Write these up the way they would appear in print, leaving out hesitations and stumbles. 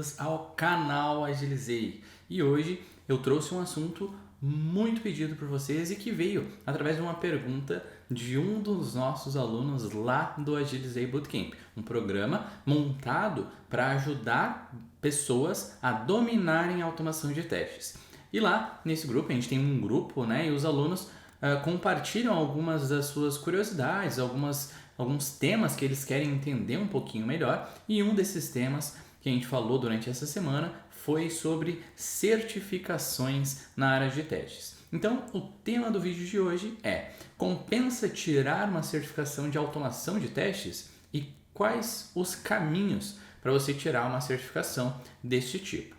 bem-vindos ao canal Agilizei. E hoje eu trouxe um assunto muito pedido por vocês e que veio através de uma pergunta de um dos nossos alunos lá do Agilizei Bootcamp, um programa montado para ajudar pessoas a dominarem a automação de testes. E lá nesse grupo, a gente tem um grupo, né, e os alunos compartilham algumas das suas curiosidades, alguns temas que eles querem entender um pouquinho melhor, e um desses temas que a gente falou durante essa semana foi sobre certificações na área de testes. Então, o tema do vídeo de hoje é: compensa tirar uma certificação de automação de testes? E quais os caminhos para você tirar uma certificação deste tipo?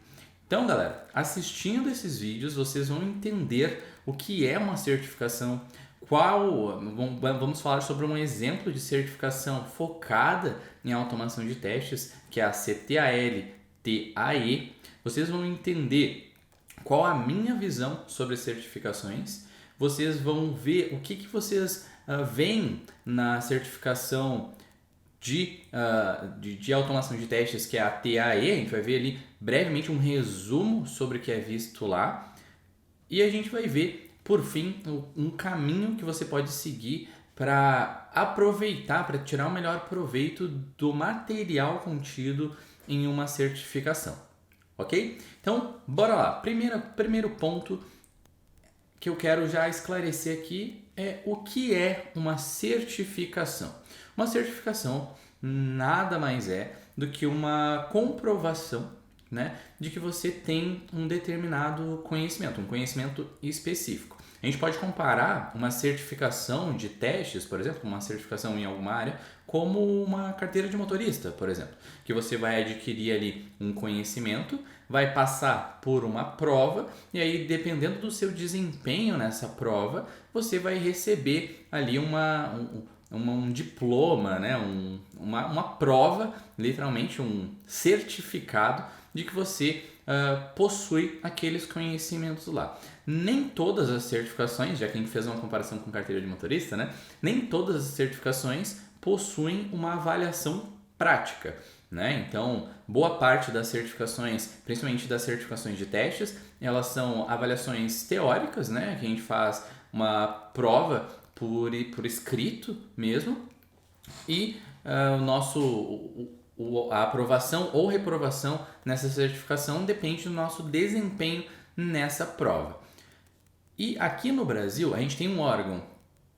Então, galera, assistindo esses vídeos, vocês vão entender o que é uma certificação, vamos falar sobre um exemplo de certificação focada em automação de testes, que é a CTAL-TAE. Vocês vão entender qual a minha visão sobre certificações, vocês vão ver o que vocês veem na certificação de automação de testes, que é a TAE. A gente vai ver ali brevemente um resumo sobre o que é visto lá, e a gente vai ver, por fim, um caminho que você pode seguir para aproveitar, para tirar o melhor proveito do material contido em uma certificação, ok? Então, bora lá. Primeiro ponto que eu quero já esclarecer aqui é o que é uma certificação. Uma certificação nada mais é do que uma comprovação, né, de que você tem um determinado conhecimento, um conhecimento específico. A gente pode comparar uma certificação de testes, por exemplo, uma certificação em alguma área, como uma carteira de motorista, por exemplo, que você vai adquirir ali um conhecimento, vai passar por uma prova e aí, dependendo do seu desempenho nessa prova, você vai receber ali um diploma, né? uma prova, literalmente um certificado de que você possui aqueles conhecimentos lá. Nem todas as certificações, já que a gente fez uma comparação com carteira de motorista, né? Nem todas as certificações possuem uma avaliação prática, né? Então, boa parte das certificações, principalmente das certificações de testes, elas são avaliações teóricas, né? Que a gente faz uma prova por escrito mesmo, e a aprovação ou reprovação nessa certificação depende do nosso desempenho nessa prova. E aqui no Brasil, a gente tem um órgão,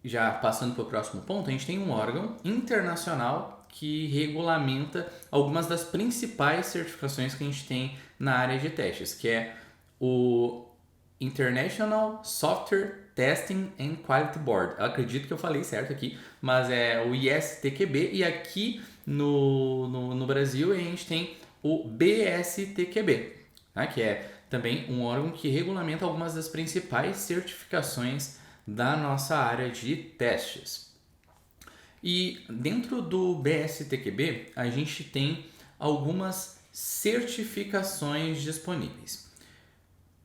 já passando para o próximo ponto, a gente tem um órgão internacional que regulamenta algumas das principais certificações que a gente tem na área de testes, que é o International Software Testing and Quality Board. Eu acredito que eu falei certo aqui, mas é o ISTQB, e aqui no Brasil a gente tem o BSTQB, né, que é também um órgão que regulamenta algumas das principais certificações da nossa área de testes. E dentro do BSTQB a gente tem algumas certificações disponíveis.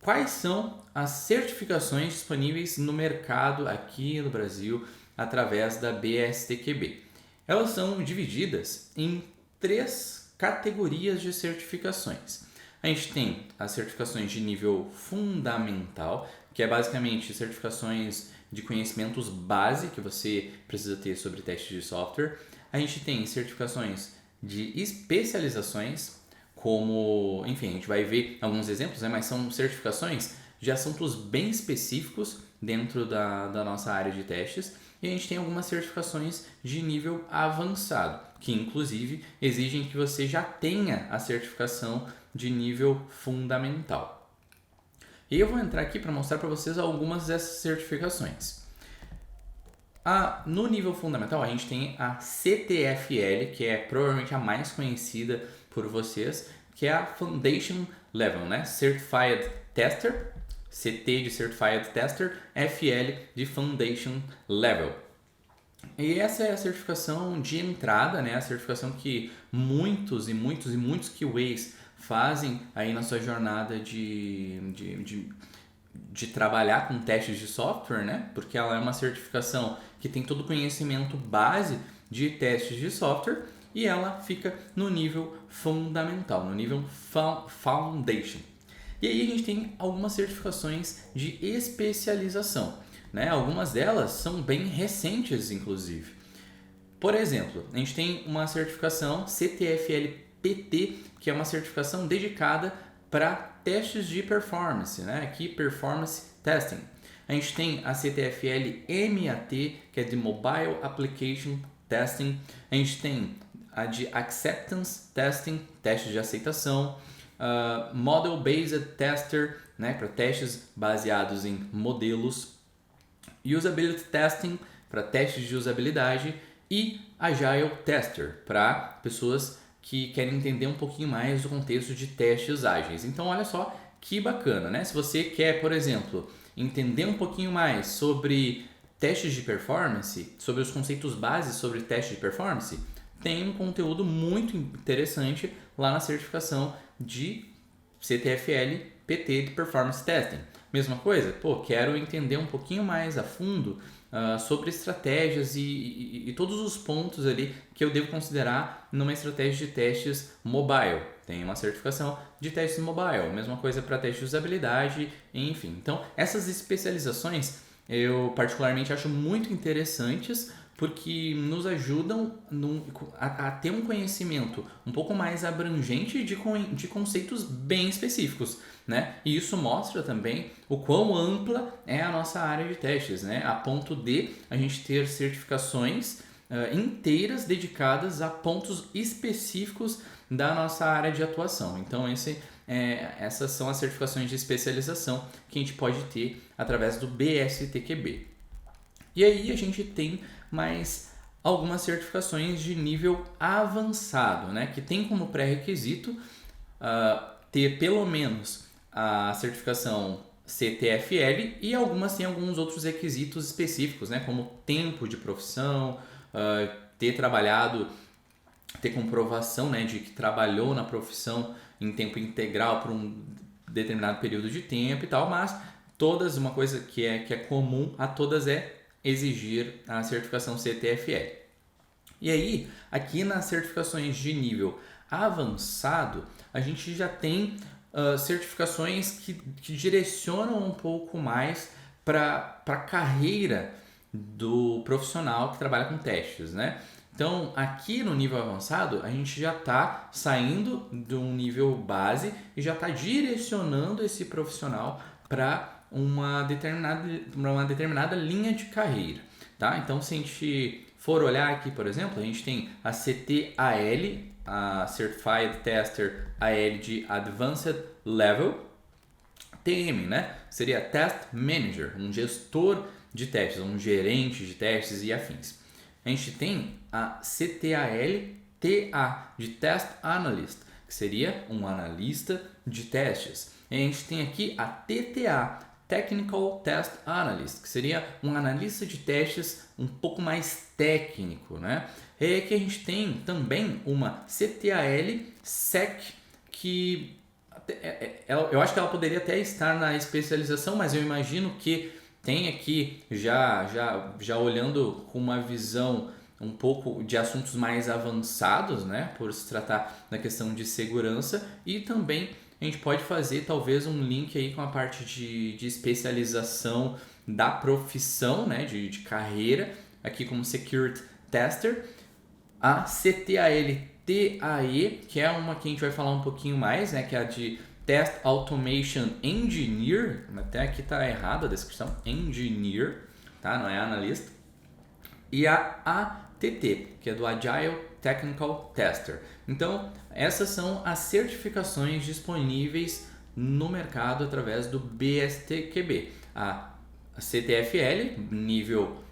Quais são as certificações disponíveis no mercado aqui no Brasil através da BSTQB? Elas são divididas em 3 categorias de certificações. A gente tem as certificações de nível fundamental, que é basicamente certificações de conhecimentos base que você precisa ter sobre testes de software. A gente tem certificações de especializações, como, enfim, a gente vai ver alguns exemplos, né? Mas são certificações de assuntos bem específicos dentro da nossa área de testes. E a gente tem algumas certificações de nível avançado, que inclusive exigem que você já tenha a certificação de nível fundamental. E eu vou entrar aqui para mostrar para vocês algumas dessas certificações. No nível fundamental, a gente tem a CTFL, que é provavelmente a mais conhecida por vocês, que é a Foundation Level, né? Certified Tester, CT de Certified Tester, FL de Foundation Level. E essa é a certificação de entrada, né? A certificação que muitos QAs fazem aí na sua jornada de trabalhar com testes de software, né? Porque ela é uma certificação que tem todo o conhecimento base de testes de software, e ela fica no nível fundamental, no nível Foundation. E aí a gente tem algumas certificações de especialização, né? Algumas delas são bem recentes, inclusive. Por exemplo, a gente tem uma certificação CTFL-PT, que é uma certificação dedicada para testes de performance, né? Key Performance Testing. A gente tem a CTFL-MAT, que é de Mobile Application Testing. A gente tem a de Acceptance Testing, teste de aceitação. Model Based Tester, né, para testes baseados em modelos. Usability Testing, para testes de usabilidade. E Agile Tester, para pessoas que querem entender um pouquinho mais do contexto de testes ágeis. Então, olha só que bacana, né? Se você quer, por exemplo, entender um pouquinho mais sobre testes de performance, sobre os conceitos básicos sobre testes de performance, tem um conteúdo muito interessante lá na certificação de CTFL PT de Performance Testing. Mesma coisa, quero entender um pouquinho mais a fundo sobre estratégias e todos os pontos ali que eu devo considerar numa estratégia de testes mobile. Tem uma certificação de testes mobile, mesma coisa para testes de usabilidade, enfim. Então, essas especializações eu particularmente acho muito interessantes porque nos ajudam a ter um conhecimento um pouco mais abrangente de conceitos bem específicos, né? E isso mostra também o quão ampla é a nossa área de testes, né? A ponto de a gente ter certificações inteiras dedicadas a pontos específicos da nossa área de atuação. Então, essas são as certificações de especialização que a gente pode ter através do BSTQB. E aí a gente tem mais algumas certificações de nível avançado, né? Que tem como pré-requisito ter pelo menos a certificação CTFL e algumas têm alguns outros requisitos específicos, né? Como tempo de profissão, ter comprovação, né, de que trabalhou na profissão em tempo integral por um determinado período de tempo e tal, mas todas, uma coisa que é comum a todas é exigir a certificação CTFL. E aí, aqui nas certificações de nível avançado, a gente já tem certificações que direcionam um pouco mais para a carreira do profissional que trabalha com testes, né? Então, aqui no nível avançado, a gente já está saindo de um nível base e já está direcionando esse profissional para uma determinada linha de carreira, tá? Então, se a gente for olhar aqui, por exemplo, a gente tem a CTAL, a Certified Tester AL de Advanced Level, TM, né? Seria Test Manager, um gestor de testes, um gerente de testes e afins. A gente tem a CTAL-TA de Test Analyst, que seria um analista de testes. E a gente tem aqui a TTA, Technical Test Analyst, que seria um analista de testes um pouco mais técnico, né? E aqui a gente tem também uma CTAL-SEC, que eu acho que ela poderia até estar na especialização, mas eu imagino que tem aqui já olhando com uma visão um pouco de assuntos mais avançados, né? Por se tratar da questão de segurança, e também a gente pode fazer talvez um link aí com a parte de especialização da profissão, né? De carreira, aqui como Security Tester, a CTAL-TAE, que é uma que a gente vai falar um pouquinho mais, né? Que é a de Test Automation Engineer, até aqui tá errada a descrição, Engineer, tá? Não é analista. E a ATT, que é do Agile Technical Tester. Então, essas são as certificações disponíveis no mercado através do BSTQB. A CTFL, nível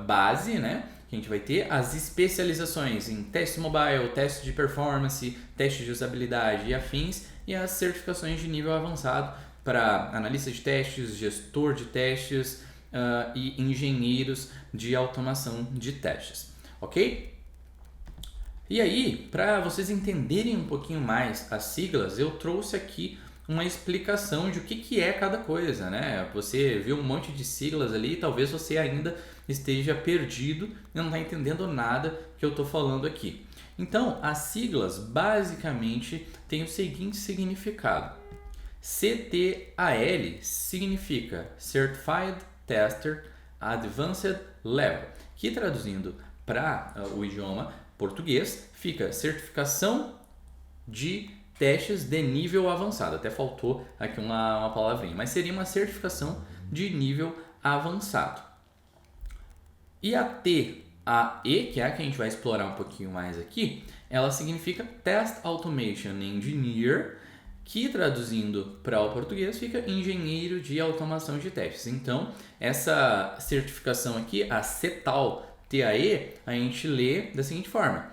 base, né? Que a gente vai ter as especializações em teste mobile, teste de performance, teste de usabilidade e afins, e as certificações de nível avançado para analista de testes, gestor de testes e engenheiros de automação de testes, ok? E aí, para vocês entenderem um pouquinho mais as siglas, eu trouxe aqui uma explicação de o que é cada coisa, né? Você viu um monte de siglas ali e talvez você ainda esteja perdido e não está entendendo nada que eu estou falando aqui. Então, as siglas basicamente têm o seguinte significado. CTAL significa Certified Tester Advanced Level, que traduzindo para o idioma português fica certificação de testes de nível avançado. Até faltou aqui uma palavrinha, mas seria uma certificação de nível avançado. E a TAE, que é a que a gente vai explorar um pouquinho mais aqui, ela significa Test Automation Engineer, que traduzindo para o português fica engenheiro de automação de testes. Então, essa certificação aqui, a CETAL TAE, a gente lê da seguinte forma: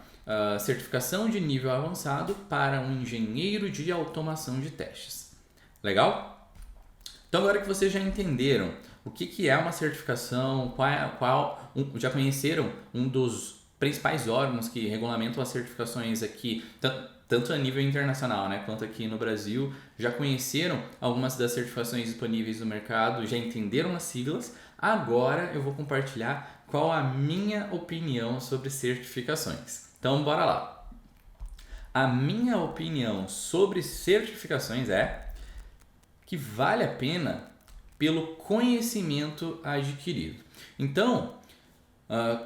certificação de nível avançado para um engenheiro de automação de testes. Legal? Então, agora que vocês já entenderam o que é uma certificação, já conheceram um dos principais órgãos que regulamentam as certificações aqui, tanto a nível internacional, né, quanto aqui no Brasil, já conheceram algumas das certificações disponíveis no mercado, já entenderam as siglas. Agora eu vou compartilhar qual a minha opinião sobre certificações. Então, bora lá. A minha opinião sobre certificações é que vale a pena pelo conhecimento adquirido. Então,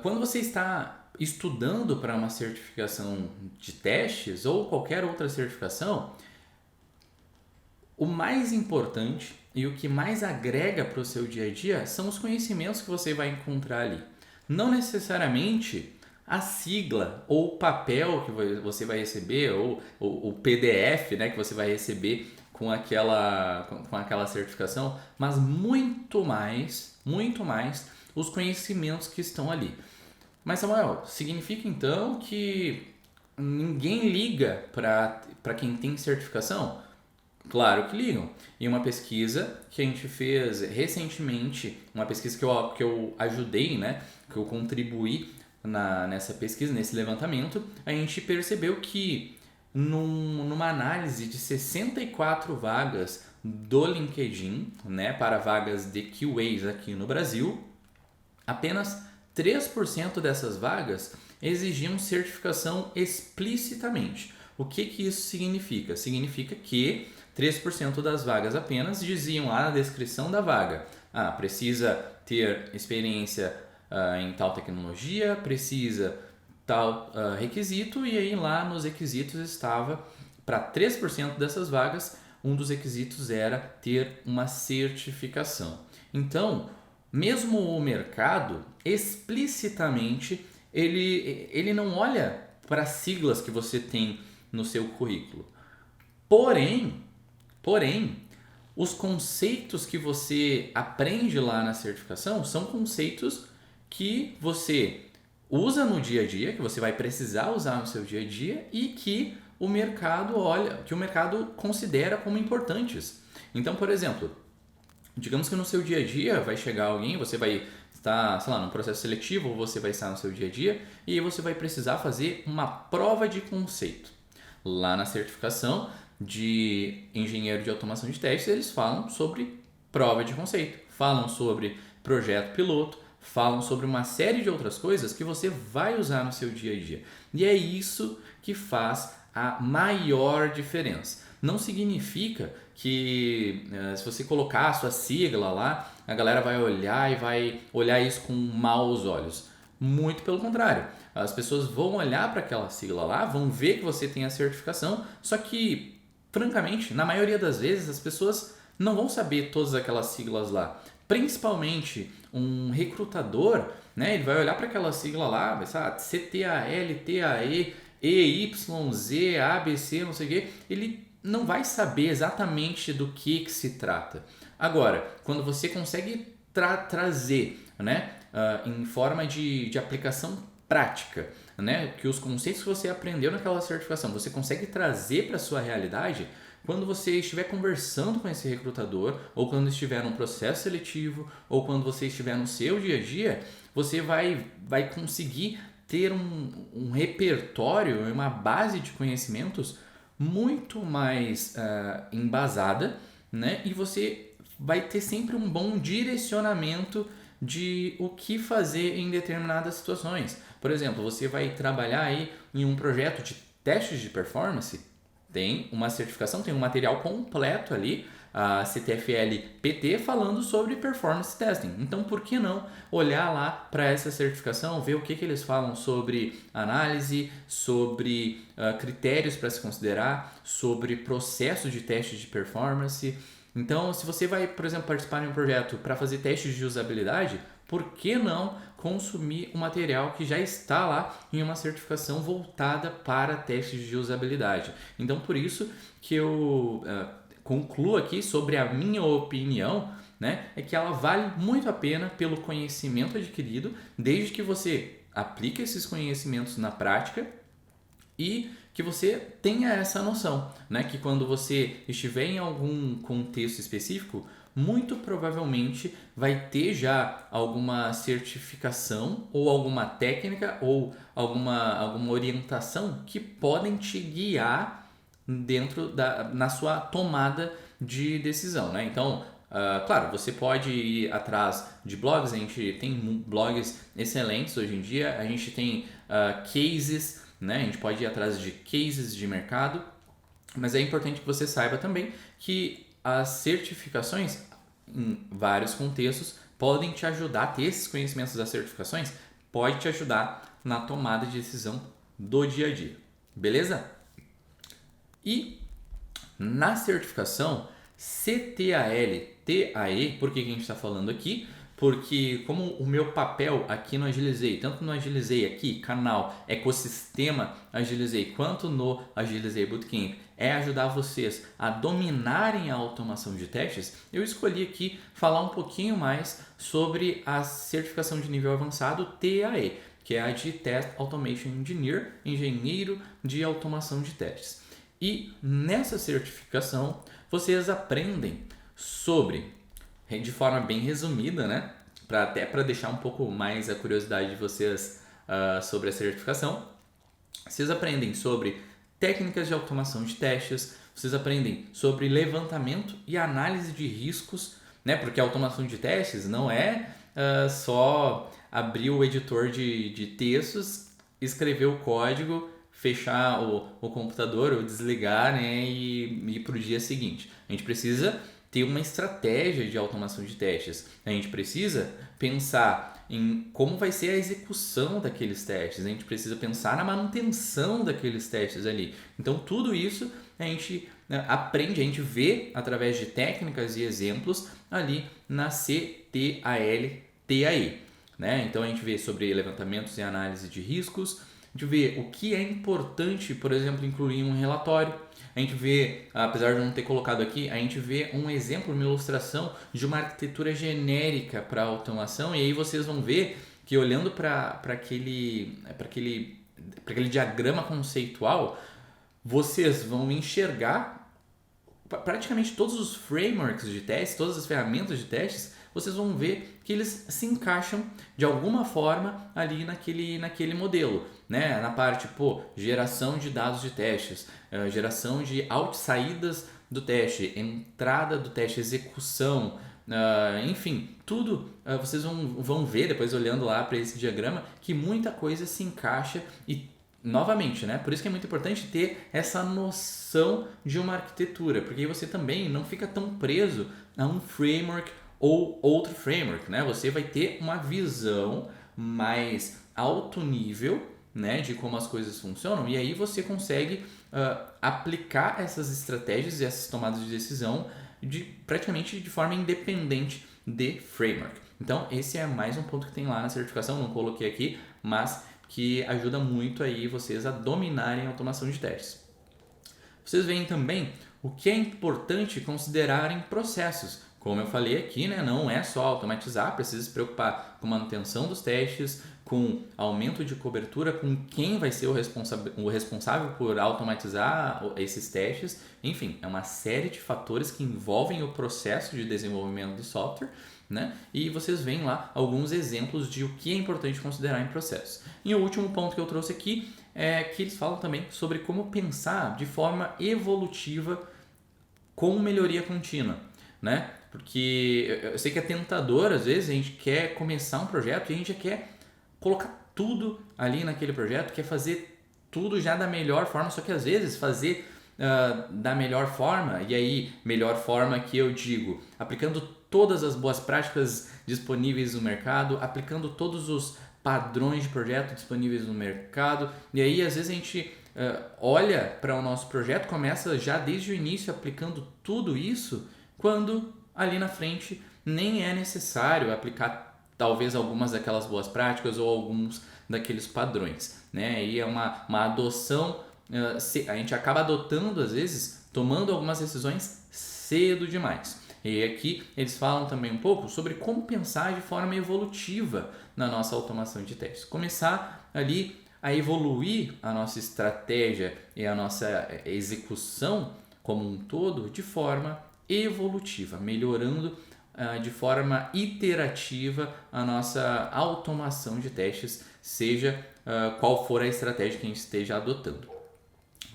quando você está estudando para uma certificação de testes ou qualquer outra certificação, o mais importante e o que mais agrega para o seu dia a dia são os conhecimentos que você vai encontrar ali. Não necessariamente a sigla ou o papel que você vai receber ou o PDF, né, que você vai receber com aquela certificação, mas muito mais os conhecimentos que estão ali. Mas, Samuel, significa então que ninguém liga para quem tem certificação? Claro que ligam. Em uma pesquisa que a gente fez recentemente, uma pesquisa que eu ajudei, né, que eu contribuí nessa pesquisa, nesse levantamento, a gente percebeu que numa análise de 64 vagas do LinkedIn, né, para vagas de QAs aqui no Brasil, apenas 3% dessas vagas exigiam certificação explicitamente. O que isso significa? Significa que 3% das vagas apenas diziam lá na descrição da vaga: precisa ter experiência em tal tecnologia, precisa tal requisito, e aí lá nos requisitos estava, para 3% dessas vagas, um dos requisitos era ter uma certificação. Então, mesmo o mercado, explicitamente, ele não olha para as siglas que você tem no seu currículo. Porém, os conceitos que você aprende lá na certificação são conceitos que você usa no dia a dia, que você vai precisar usar no seu dia a dia e que o mercado considera como importantes. Então, por exemplo, digamos que no seu dia a dia vai chegar alguém, você vai estar, sei lá, num processo seletivo, ou você vai estar no seu dia a dia, e aí você vai precisar fazer uma prova de conceito. Lá na certificação de engenheiro de automação de testes, eles falam sobre prova de conceito, falam sobre projeto piloto, falam sobre uma série de outras coisas que você vai usar no seu dia a dia. E é isso que faz a maior diferença. Não significa que se você colocar a sua sigla lá, a galera vai olhar e vai olhar isso com maus olhos. Muito pelo contrário. As pessoas vão olhar para aquela sigla lá, vão ver que você tem a certificação, só que, francamente, na maioria das vezes as pessoas não vão saber todas aquelas siglas lá. Principalmente um recrutador, né, ele vai olhar para aquela sigla lá, vai saber, CTAL, TAE, EYZ, ABC, não sei o quê, ele não vai saber exatamente do que se trata. Agora, quando você consegue trazer, né, em forma de aplicação prática, né, que os conceitos que você aprendeu naquela certificação, você consegue trazer para a sua realidade, quando você estiver conversando com esse recrutador, ou quando estiver num processo seletivo, ou quando você estiver no seu dia a dia, você vai conseguir ter um repertório, uma base de conhecimentos muito mais embasada, né? E você vai ter sempre um bom direcionamento de o que fazer em determinadas situações. Por exemplo, você vai trabalhar aí em um projeto de testes de performance, tem uma certificação, tem um material completo ali, a CTFL-PT, falando sobre performance testing. Então, por que não olhar lá para essa certificação, ver o que eles falam sobre análise, sobre critérios para se considerar, sobre processo de teste de performance. Então, se você vai, por exemplo, participar de um projeto para fazer testes de usabilidade, por que não consumir um material que já está lá em uma certificação voltada para testes de usabilidade? Então, por isso que eu concluo aqui sobre a minha opinião, né, é que ela vale muito a pena pelo conhecimento adquirido, desde que você aplique esses conhecimentos na prática e que você tenha essa noção, né, que quando você estiver em algum contexto específico, muito provavelmente vai ter já alguma certificação ou alguma técnica ou alguma orientação que podem te guiar na sua tomada de decisão, né? Então, claro, você pode ir atrás de blogs, a gente tem blogs excelentes hoje em dia, a gente tem cases, né? A gente pode ir atrás de cases de mercado, mas é importante que você saiba também que as certificações, em vários contextos, podem te ajudar a ter esses conhecimentos das certificações, pode te ajudar na tomada de decisão do dia a dia, beleza? E na certificação CTAL-TAE, por que a gente está falando aqui? Porque como o meu papel aqui no Agilizei, tanto no Agilizei aqui, canal, ecossistema Agilizei, quanto no Agilizei Bootcamp, é ajudar vocês a dominarem a automação de testes, eu escolhi aqui falar um pouquinho mais sobre a certificação de nível avançado TAE, que é a de Test Automation Engineer, engenheiro de automação de testes. E nessa certificação vocês aprendem sobre, de forma bem resumida, né? Até para deixar um pouco mais a curiosidade de vocês sobre a certificação, vocês aprendem sobre técnicas de automação de testes, vocês aprendem sobre levantamento e análise de riscos, né? Porque a automação de testes não é só abrir o editor de textos, escrever o código, fechar o computador ou desligar, né, e ir para o dia seguinte. A gente precisa ter uma estratégia de automação de testes. A gente precisa pensar em como vai ser a execução daqueles testes. A gente precisa pensar na manutenção daqueles testes ali. Então, tudo isso a gente aprende, a gente vê através de técnicas e exemplos ali na CTAL-TAE. Né? Então, a gente vê sobre levantamentos e análise de riscos, a gente vê o que é importante, por exemplo, incluir em um relatório. A gente vê, apesar de não ter colocado aqui, a gente vê um exemplo, uma ilustração de uma arquitetura genérica para automação, e aí vocês vão ver que olhando para aquele diagrama conceitual, vocês vão enxergar praticamente todos os frameworks de testes, todas as ferramentas de testes, vocês vão ver que eles se encaixam de alguma forma ali naquele modelo, né? Na parte, geração de dados de testes, geração de saídas do teste, entrada do teste, execução, enfim, tudo vocês vão ver depois olhando lá para esse diagrama que muita coisa se encaixa e novamente, né? Por isso que é muito importante ter essa noção de uma arquitetura, porque aí você também não fica tão preso a um framework ou outro framework, né? Você vai ter uma visão mais alto nível, né, de como as coisas funcionam, e aí você consegue aplicar essas estratégias e essas tomadas de decisão praticamente de forma independente de framework. Então, esse é mais um ponto que tem lá na certificação, não coloquei aqui, mas que ajuda muito aí vocês a dominarem a automação de testes. Vocês veem também o que é importante considerar em processos. Como eu falei aqui, né, não é só automatizar, precisa se preocupar com manutenção dos testes, com aumento de cobertura, com quem vai ser o responsável por automatizar esses testes. Enfim, é uma série de fatores que envolvem o processo de desenvolvimento de software, né? E vocês veem lá alguns exemplos de o que é importante considerar em processos. E o último ponto que eu trouxe aqui que eles falam também sobre como pensar de forma evolutiva com melhoria contínua, né? Porque eu sei que é tentador, às vezes a gente quer começar um projeto e a gente já quer colocar tudo ali naquele projeto, quer fazer tudo já da melhor forma, só que às vezes fazer da melhor forma, e aí melhor forma que eu digo, aplicando todas as boas práticas disponíveis no mercado, aplicando todos os padrões de projeto disponíveis no mercado, e aí às vezes a gente olha para o nosso projeto, começa já desde o início aplicando tudo isso, quando ali na frente nem é necessário aplicar talvez algumas daquelas boas práticas ou alguns daqueles padrões, né? E é uma adoção, a gente acaba adotando às vezes, tomando algumas decisões cedo demais. E aqui eles falam também um pouco sobre como pensar de forma evolutiva na nossa automação de testes. Começar ali a evoluir a nossa estratégia e a nossa execução como um todo de forma evolutiva, melhorando de forma iterativa a nossa automação de testes, seja qual for a estratégia que a gente esteja adotando.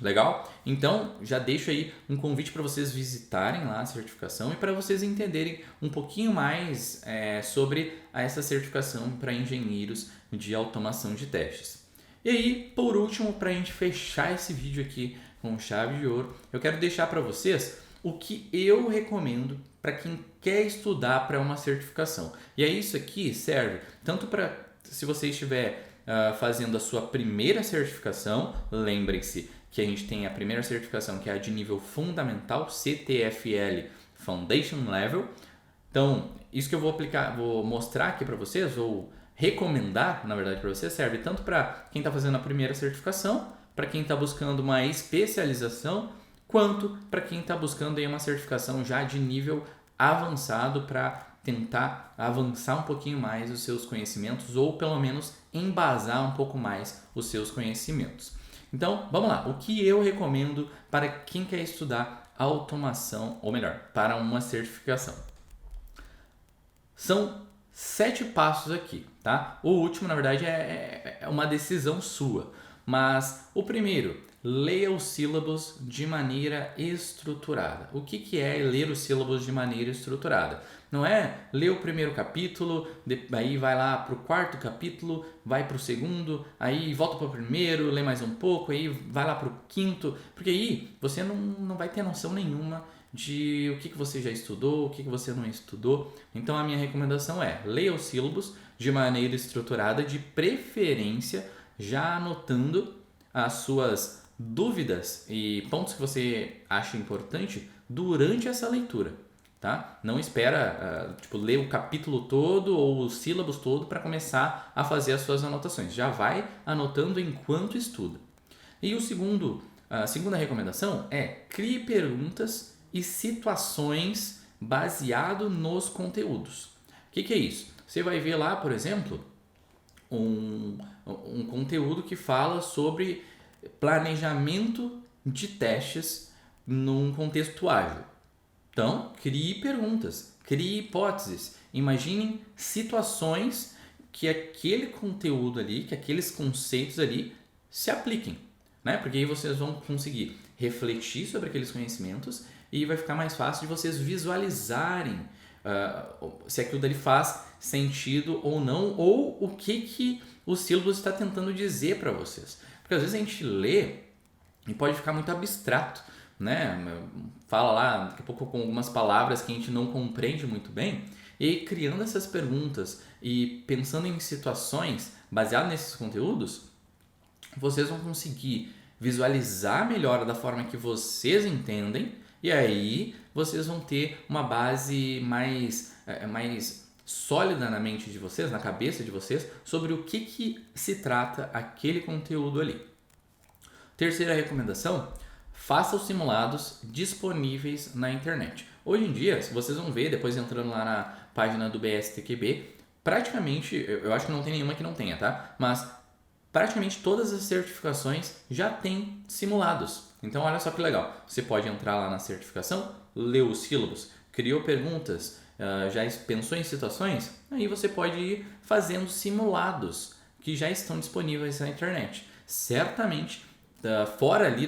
Legal? Então, já deixo aí um convite para vocês visitarem lá a certificação e para vocês entenderem um pouquinho mais sobre essa certificação para engenheiros de automação de testes. E aí, por último, para a gente fechar esse vídeo aqui com chave de ouro, eu quero deixar para vocês o que eu recomendo para quem quer estudar para uma certificação. E aí isso aqui serve tanto para se você estiver fazendo a sua primeira certificação, lembrem-se que a gente tem a primeira certificação que é a de nível fundamental, CTFL Foundation Level. Então, isso que eu vou mostrar aqui para vocês, ou recomendar, na verdade, para vocês, serve tanto para quem está fazendo a primeira certificação, para quem está buscando uma especialização, quanto para quem está buscando aí uma certificação já de nível avançado para tentar avançar um pouquinho mais os seus conhecimentos ou pelo menos embasar um pouco mais os seus conhecimentos. Então, vamos lá. O que eu recomendo para quem quer estudar automação, ou melhor, para uma certificação? São 7 passos aqui, tá? O último, na verdade, é uma decisão sua. Mas o primeiro, leia os sílabos de maneira estruturada. O que é ler os sílabos de maneira estruturada? Não é ler o primeiro capítulo, aí vai lá para o quarto capítulo, vai para o segundo, aí volta para o primeiro, lê mais um pouco, aí vai lá para o quinto, porque aí você não vai ter noção nenhuma de o que você já estudou, o que você não estudou. Então a minha recomendação é leia os sílabos de maneira estruturada, de preferência já anotando as suas dúvidas e pontos que você acha importante durante essa leitura, tá? Não espera ler o capítulo todo ou os sílabos todo para começar a fazer as suas anotações. Já vai anotando enquanto estuda. E a segunda recomendação é crie perguntas e situações baseado nos conteúdos. O que é isso? Você vai ver lá, por exemplo, um conteúdo que fala sobre planejamento de testes num contexto ágil. Então, crie perguntas, crie hipóteses, imaginem situações que aquele conteúdo ali, que aqueles conceitos ali se apliquem, né? Porque aí vocês vão conseguir refletir sobre aqueles conhecimentos e vai ficar mais fácil de vocês visualizarem se aquilo dali faz sentido ou não, ou o que o sílabus está tentando dizer para vocês. Porque às vezes a gente lê e pode ficar muito abstrato, né? Fala lá, daqui a pouco com algumas palavras que a gente não compreende muito bem, e aí, criando essas perguntas e pensando em situações baseadas nesses conteúdos, vocês vão conseguir visualizar melhor da forma que vocês entendem, e aí vocês vão ter uma base mais sólida na mente de vocês, na cabeça de vocês, sobre o que se trata aquele conteúdo ali. Terceira recomendação, faça os simulados disponíveis na internet. Hoje em dia, se vocês vão ver, depois entrando lá na página do BSTQB, praticamente, eu acho que não tem nenhuma que não tenha, tá? Mas praticamente todas as certificações já têm simulados. Então olha só que legal, você pode entrar lá na certificação, leu os sílabos, criou perguntas, já pensou em situações, aí você pode ir fazendo simulados que já estão disponíveis na internet. certamente, fora ali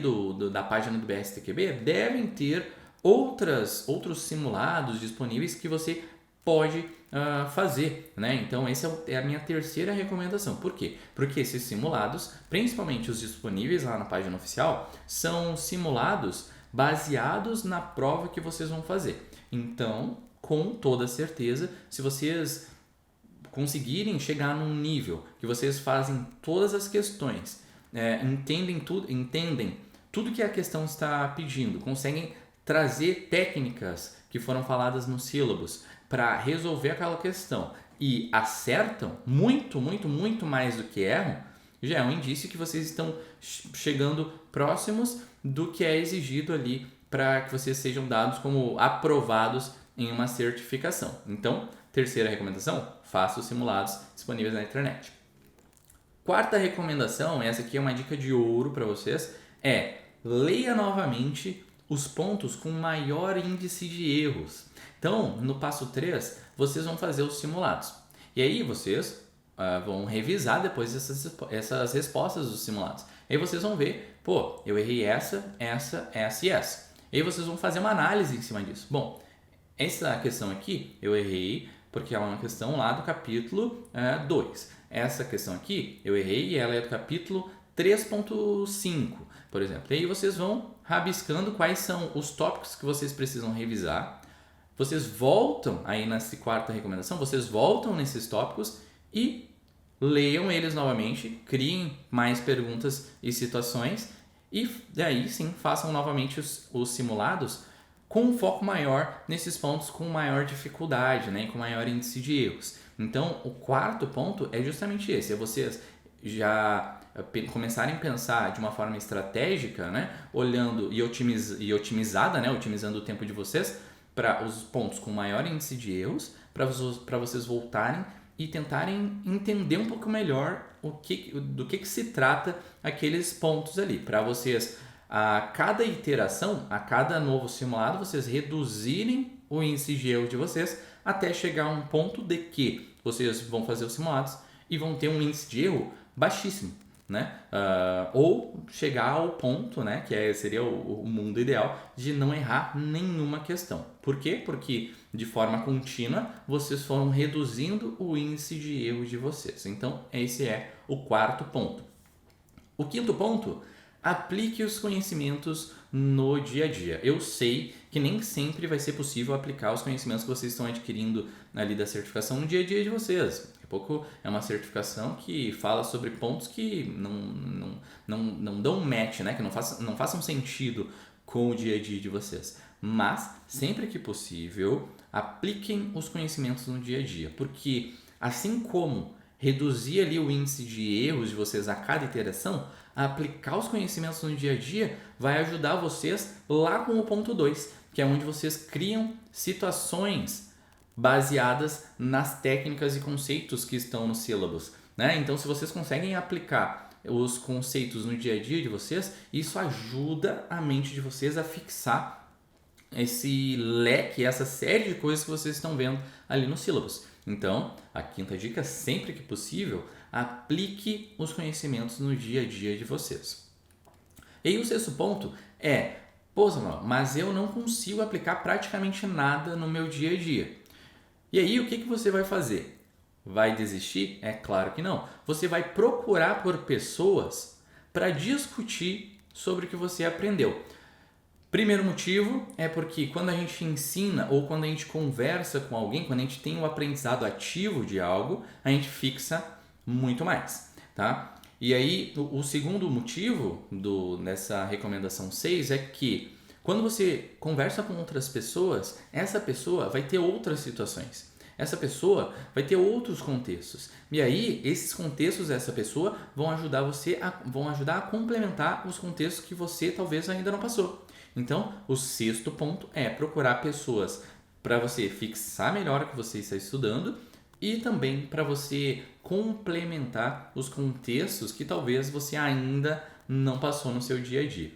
da página do BSTQB, devem ter outros simulados disponíveis que você pode fazer, né? Então, essa é a minha terceira recomendação. Por quê? Porque esses simulados, principalmente os disponíveis lá na página oficial, são simulados baseados na prova que vocês vão fazer. Então, com toda certeza, se vocês conseguirem chegar num nível que vocês fazem todas as questões, entendem tudo que a questão está pedindo, conseguem trazer técnicas que foram faladas no sílabus para resolver aquela questão e acertam muito, muito, muito mais do que erram, já é um indício que vocês estão chegando próximos do que é exigido ali para que vocês sejam dados como aprovados em uma certificação. Então, terceira recomendação, faça os simulados disponíveis na internet. Quarta recomendação, essa aqui é uma dica de ouro para vocês, leia novamente os pontos com maior índice de erros. Então, no passo 3, vocês vão fazer os simulados. E aí vocês vão revisar depois essas respostas dos simulados. Aí vocês vão ver, eu errei essa e essa. E aí vocês vão fazer uma análise em cima disso. Bom, essa questão aqui eu errei porque ela é uma questão lá do capítulo 2. Essa questão aqui eu errei e ela é do capítulo 3.5, por exemplo. E aí vocês vão rabiscando quais são os tópicos que vocês precisam revisar. Vocês voltam aí nessa quarta recomendação, vocês voltam nesses tópicos e leiam eles novamente, criem mais perguntas e situações e daí sim façam novamente os simulados com um foco maior nesses pontos com maior dificuldade, né, com maior índice de erros. Então, o quarto ponto é justamente esse, é vocês já começarem a pensar de uma forma estratégica, né, olhando e otimizada, né, otimizando o tempo de vocês para os pontos com maior índice de erros, para vocês voltarem e tentarem entender um pouco melhor do que se trata aqueles pontos ali, para vocês a cada iteração, a cada novo simulado, vocês reduzirem o índice de erro de vocês até chegar a um ponto de que vocês vão fazer os simulados e vão ter um índice de erro baixíssimo, né? Ou chegar ao ponto, né, que seria o mundo ideal, de não errar nenhuma questão. Por quê? Porque de forma contínua vocês foram reduzindo o índice de erro de vocês. Então, esse é o quarto ponto. O quinto ponto: aplique os conhecimentos no dia a dia. Eu sei que nem sempre vai ser possível aplicar os conhecimentos que vocês estão adquirindo ali da certificação no dia a dia de vocês. Daqui a pouco é uma certificação que fala sobre pontos que não dão match, né? Que não façam sentido com o dia a dia de vocês. Mas, sempre que possível, apliquem os conhecimentos no dia a dia. Porque, assim como reduzir ali o índice de erros de vocês a cada iteração, aplicar os conhecimentos no dia a dia vai ajudar vocês lá com o ponto 2, que é onde vocês criam situações baseadas nas técnicas e conceitos que estão no sílabus, né? Então, se vocês conseguem aplicar os conceitos no dia a dia de vocês, isso ajuda a mente de vocês a fixar esse leque, essa série de coisas que vocês estão vendo ali no sílabus. Então, a quinta dica, sempre que possível, aplique os conhecimentos no dia a dia de vocês. E aí o sexto ponto é, Samuel, mas eu não consigo aplicar praticamente nada no meu dia a dia. E aí o que você vai fazer? Vai desistir? É claro que não. Você vai procurar por pessoas para discutir sobre o que você aprendeu. Primeiro motivo é porque quando a gente ensina ou quando a gente conversa com alguém, quando a gente tem um aprendizado ativo de algo, a gente fixa muito mais, tá? E aí, o segundo motivo nessa recomendação 6 é que quando você conversa com outras pessoas, essa pessoa vai ter outras situações. Essa pessoa vai ter outros contextos. E aí, esses contextos dessa pessoa vão ajudar a complementar os contextos que você talvez ainda não passou. Então, o sexto ponto é procurar pessoas para você fixar melhor o que você está estudando e também para você complementar os contextos que talvez você ainda não passou no seu dia a dia.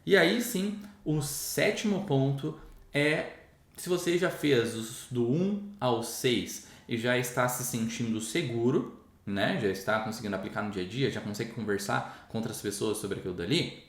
E aí sim, o sétimo ponto é, se você já fez do 1 ao 6 e já está se sentindo seguro, né? Já está conseguindo aplicar no dia a dia, já consegue conversar com outras pessoas sobre aquilo dali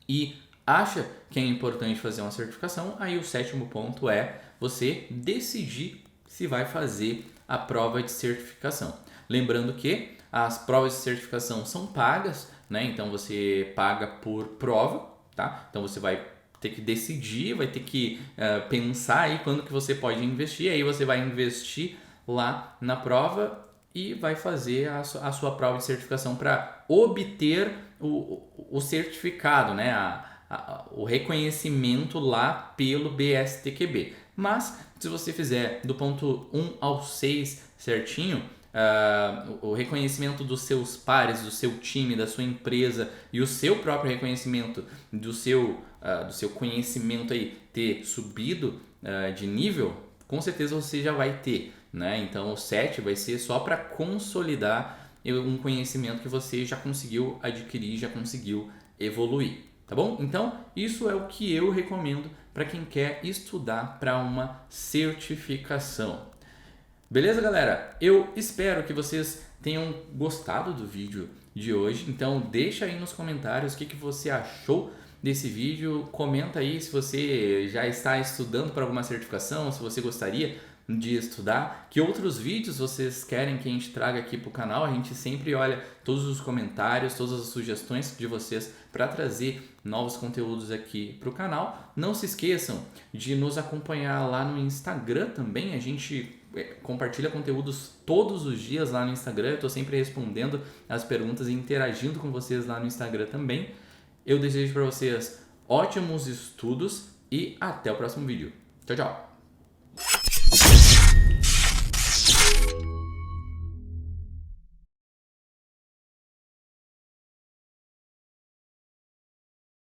e acha que é importante fazer uma certificação, aí o sétimo ponto é você decidir se vai fazer a prova de certificação. Lembrando que as provas de certificação são pagas, né? Então você paga por prova, tá? Então você vai ter que decidir, vai ter que pensar aí quando que você pode investir, aí você vai investir lá na prova e vai fazer a sua prova de certificação para obter o certificado, né? O reconhecimento lá pelo BSTQB. Mas se você fizer do ponto 1 ao 6 certinho, o reconhecimento dos seus pares, do seu time, da sua empresa e o seu próprio reconhecimento do seu conhecimento aí ter subido de nível, com certeza você já vai ter, né? Então o 7 vai ser só para consolidar um conhecimento que você já conseguiu adquirir, já conseguiu evoluir, tá bom? Então isso é o que eu recomendo para quem quer estudar para uma certificação. Beleza, galera? Eu espero que vocês tenham gostado do vídeo de hoje. Então deixa aí nos comentários o que você achou desse vídeo. Comenta aí se você já está estudando para alguma certificação, se você gostaria de estudar, que outros vídeos vocês querem que a gente traga aqui para o canal. A gente sempre olha todos os comentários, todas as sugestões de vocês para trazer novos conteúdos aqui para o canal. Não se esqueçam de nos acompanhar lá no Instagram também. A gente compartilha conteúdos todos os dias lá no Instagram. Eu estou sempre respondendo as perguntas e interagindo com vocês lá no Instagram também. Eu desejo para vocês ótimos estudos e até o próximo vídeo. Tchau, tchau!